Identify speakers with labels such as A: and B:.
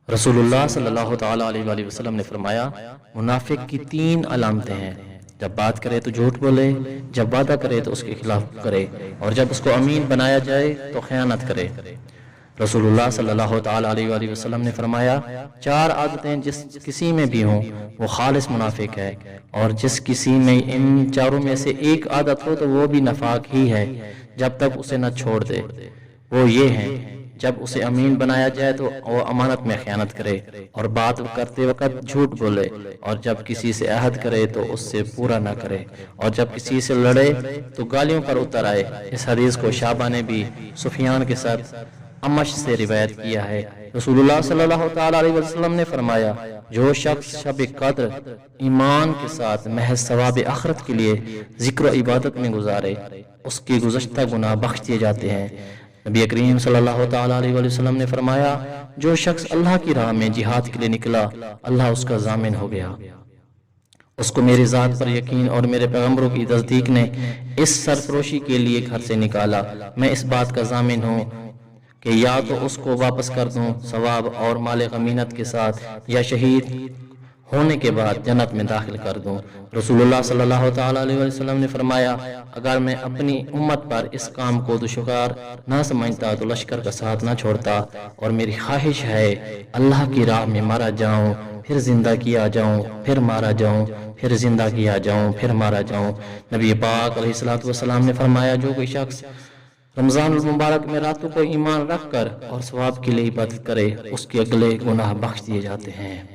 A: रसूलुल्लाह सल्लल्लाहु ताला अलैहि वसल्लम ने फरमाया, मुनाफिक की 3 अलामतें हैं। जब बात करे तो झूठ बोले, जब वादा करे तो उसके खिलाफ करे, और जब उसको अमीन बनाया जाए तो खयानत करे। रसूलुल्लाह सल्लल्लाहु ताला अलैहि वसल्लम ने फरमाया, 4 आदतें जिस किसी में भी हों वो खालिस मुनाफिक है, और जिस किसी में इन चारों में से एक आदत हो तो वो भी नफाक ही है जब तक उसे न छोड़ दे। वो ये हैं, जब उसे अमीन बनाया जाए तो वो अमानत में खयानत करे, और बात करते वक्त झूठ बोले, और जब किसी से अहद करे तो उससे पूरा ना करे, और जब किसी से लड़े तो गालियों पर उतर आए। इस हदीस को शाबा ने भी सुफियान के साथ अमश से रिवायत किया है। रसूलुल्लाह सल्लल्लाहु ताला अलैहि वसल्लम ने फरमाया, जो शख्स शब कद्र ईमान के साथ महज सवाब आखिरत के लिए जिक्र इबादत में गुजारे, उसके गुज़श्ता गुनाह बख्श दिए जाते हैं। नबी करीम सल्लल्लाहु ताला अलैहि वसल्लम ने फरमाया, जो शख्स अल्लाह की राह में जिहाद के लिए निकला, अल्लाह उसका जामिन हो गया। उसको मेरी ज़ात पर यकीन और मेरे पैगम्बरों की तस्दीक ने इस सरफरोशी के लिए घर से निकाला। मैं इस बात का जामिन हूँ कि या तो उसको वापस कर दूं सवाब और माल गमीनत के साथ, या शहीद होने के बाद जन्नत में दाखिल कर दूं। रसूलुल्लाह सल्लल्लाहु ताला अलैहि वसल्लम ने फरमाया, अगर मैं अपनी उम्मत पर इस काम को दुश्वार ना समझता तो लश्कर का साथ ना छोड़ता, और मेरी ख्वाहिश है अल्लाह की राह में मारा जाऊं, फिर जिंदा किया जाऊं, फिर मारा जाऊं, फिर जिंदा किया जाऊं, फिर मारा जाऊं। नबी पाक अलैहिस्सलातु वस्सलाम ने फरमाया, जो कोई शख्स रमजान मुबारक में रातों को ईमान रख कर और सवाब के लिए इबादत करे, उसके अगले गुनाह बख्श दिए जाते हैं।